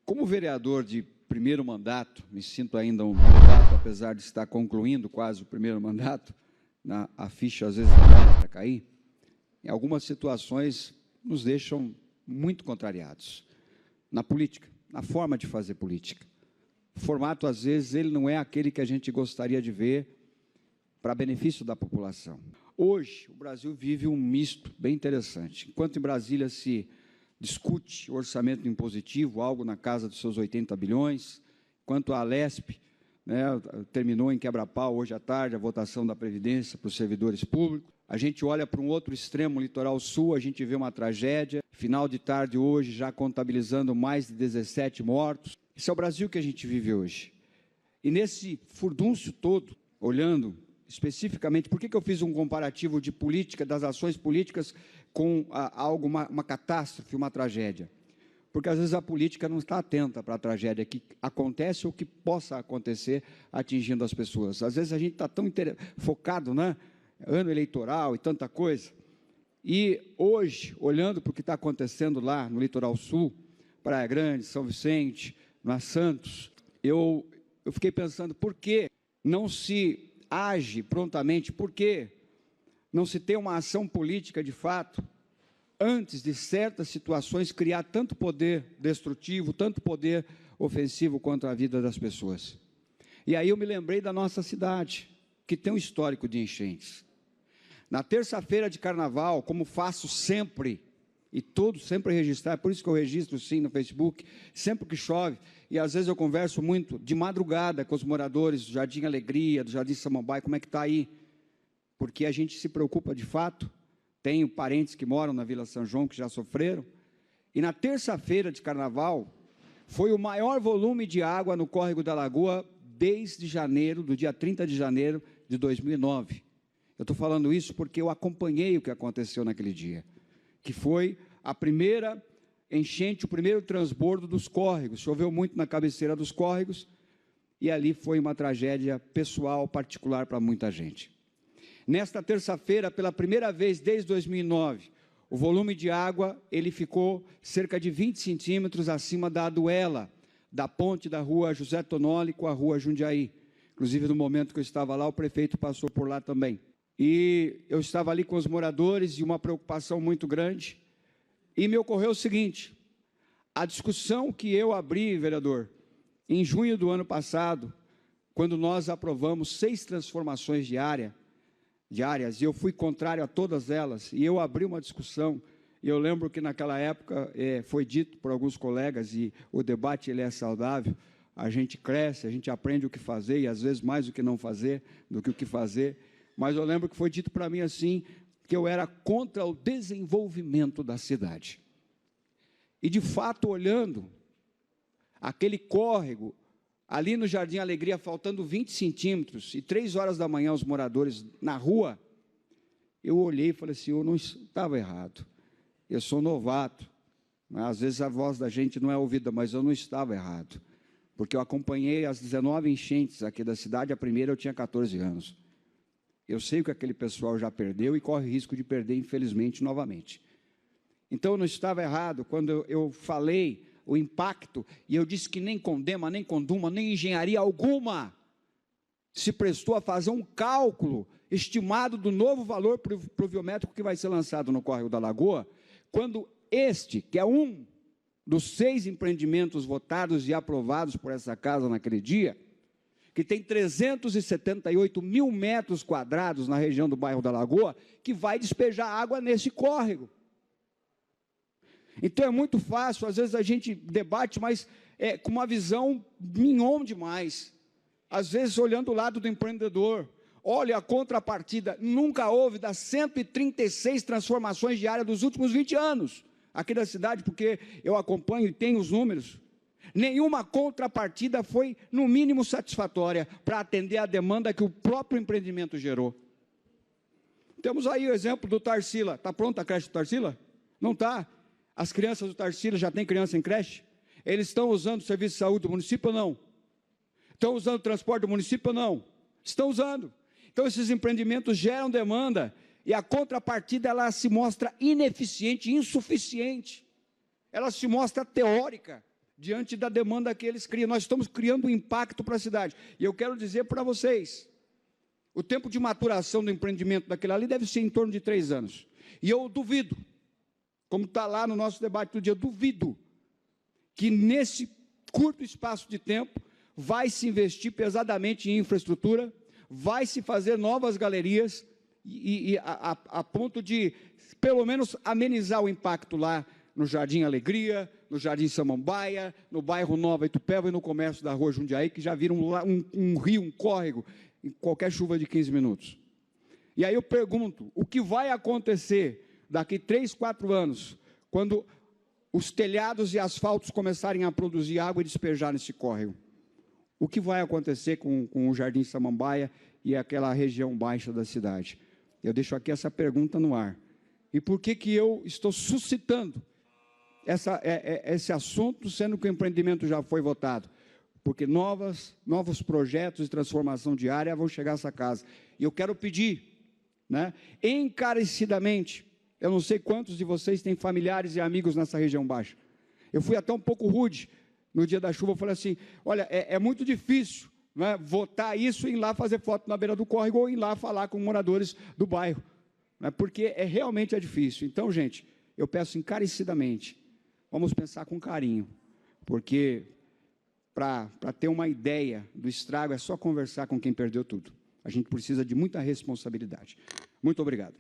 Como vereador de primeiro mandato, me sinto ainda um novato, apesar de estar concluindo quase o primeiro mandato, a ficha às vezes demora para cair, em algumas situações nos deixam muito contrariados. Na política, na forma de fazer política. O formato, às vezes, ele não é aquele que a gente gostaria de ver para benefício da população. Hoje, o Brasil vive um misto bem interessante. Enquanto em Brasília se discute o orçamento impositivo, algo na casa dos seus 80 bilhões, enquanto a Alesp terminou em quebra-pau hoje à tarde a votação da Previdência para os servidores públicos, a gente olha para um outro extremo, litoral sul, a gente vê uma tragédia, final de tarde hoje já contabilizando mais de 17 mortos. Esse é o Brasil que a gente vive hoje. E nesse furdúncio todo, olhando especificamente, por que eu fiz um comparativo de política, das ações políticas com algo, uma catástrofe, uma tragédia? Porque às vezes a política não está atenta para a tragédia que acontece ou que possa acontecer atingindo as pessoas. Às vezes a gente está tão focado, né? Ano eleitoral e tanta coisa. E hoje, olhando para o que está acontecendo lá no litoral sul, Praia Grande, São Vicente, na Santos, eu fiquei pensando, por que não se age prontamente, por que não se tem uma ação política de fato, antes de certas situações criar tanto poder destrutivo, tanto poder ofensivo contra a vida das pessoas. E aí eu me lembrei da nossa cidade, que tem um histórico de enchentes. Na terça-feira de carnaval, como faço sempre, e todos sempre registrar, por isso que eu registro sim no Facebook, sempre que chove, e às vezes eu converso muito de madrugada com os moradores do Jardim Alegria, do Jardim Samambaia, como é que está aí? Porque a gente se preocupa de fato, tenho parentes que moram na Vila São João que já sofreram, e na terça-feira de carnaval, foi o maior volume de água no córrego da Lagoa desde janeiro, do dia 30 de janeiro de 2009. Eu estou falando isso porque eu acompanhei o que aconteceu naquele dia, que foi a primeira enchente, o primeiro transbordo dos córregos. Choveu muito na cabeceira dos córregos e ali foi uma tragédia pessoal, particular para muita gente. Nesta terça-feira, pela primeira vez desde 2009, o volume de água ele ficou cerca de 20 centímetros acima da aduela, da ponte da rua José Tonoli com a rua Jundiaí. Inclusive, no momento que eu estava lá, o prefeito passou por lá também. E eu estava ali com os moradores e uma preocupação muito grande. E me ocorreu o seguinte, a discussão que eu abri, vereador, em junho do ano passado, quando nós aprovamos 6 transformações de áreas, e eu fui contrário a todas elas, e eu abri uma discussão, e eu lembro que naquela época foi dito por alguns colegas, e o debate ele é saudável, a gente cresce, a gente aprende o que fazer, e às vezes mais o que não fazer do que o que fazer, mas eu lembro que foi dito para mim assim, que eu era contra o desenvolvimento da cidade. E, de fato, olhando aquele córrego, ali no Jardim Alegria, faltando 20 centímetros, e 3 horas da manhã, os moradores na rua, eu olhei e falei assim, eu não estava errado, eu sou novato, às vezes a voz da gente não é ouvida, mas eu não estava errado, porque eu acompanhei as 19 enchentes aqui da cidade, a primeira eu tinha 14 anos. Eu sei que aquele pessoal já perdeu e corre risco de perder, infelizmente, novamente. Então, eu não estava errado quando eu falei o impacto, e eu disse que nem Condema, nem Conduma, nem engenharia alguma se prestou a fazer um cálculo estimado do novo valor pluviométrico que vai ser lançado no córrego da Lagoa, quando este, que é um dos 6 empreendimentos votados e aprovados por essa casa naquele dia, que tem 378 mil metros quadrados na região do bairro da Lagoa, que vai despejar água nesse córrego. Então é muito fácil, às vezes a gente debate, mas com uma visão mignon demais. Às vezes olhando o lado do empreendedor, olha a contrapartida, nunca houve das 136 transformações de área dos últimos 20 anos, aqui da cidade, porque eu acompanho e tenho os números. Nenhuma contrapartida foi, no mínimo, satisfatória para atender a demanda que o próprio empreendimento gerou. Temos aí o exemplo do Tarsila. Está pronta a creche do Tarsila? Não está. As crianças do Tarsila já têm criança em creche? Eles estão usando o serviço de saúde do município ou não? Estão usando o transporte do município ou não? Estão usando. Então, esses empreendimentos geram demanda e a contrapartida ela se mostra ineficiente, insuficiente. Ela se mostra teórica. diante da demanda que eles criam. Nós estamos criando um impacto para a cidade. E eu quero dizer para vocês, o tempo de maturação do empreendimento daquele ali deve ser em torno de 3 anos. E eu duvido, como está lá no nosso debate do dia, duvido que nesse curto espaço de tempo vai se investir pesadamente em infraestrutura, vai se fazer novas galerias, a ponto de, pelo menos, amenizar o impacto lá no Jardim Alegria, no Jardim Samambaia, no bairro Nova Itupeva e no comércio da Rua Jundiaí, que já viram um rio, um córrego, em qualquer chuva de 15 minutos. E aí eu pergunto, o que vai acontecer daqui 3, 4 anos, quando os telhados e asfaltos começarem a produzir água e despejar nesse córrego? O que vai acontecer com o Jardim Samambaia e aquela região baixa da cidade? Eu deixo aqui essa pergunta no ar. E por que eu estou suscitando esse assunto, sendo que o empreendimento já foi votado? Porque novos projetos de transformação de área vão chegar a essa casa. E eu quero pedir, né, encarecidamente, eu não sei quantos de vocês têm familiares e amigos nessa região baixa. Eu fui até um pouco rude no dia da chuva, eu falei assim, olha, é muito difícil, né, votar isso e ir lá fazer foto na beira do córrego ou ir lá falar com moradores do bairro, né, porque realmente é difícil. Então, gente, eu peço encarecidamente, vamos pensar com carinho, porque para ter uma ideia do estrago é só conversar com quem perdeu tudo. A gente precisa de muita responsabilidade. Muito obrigado.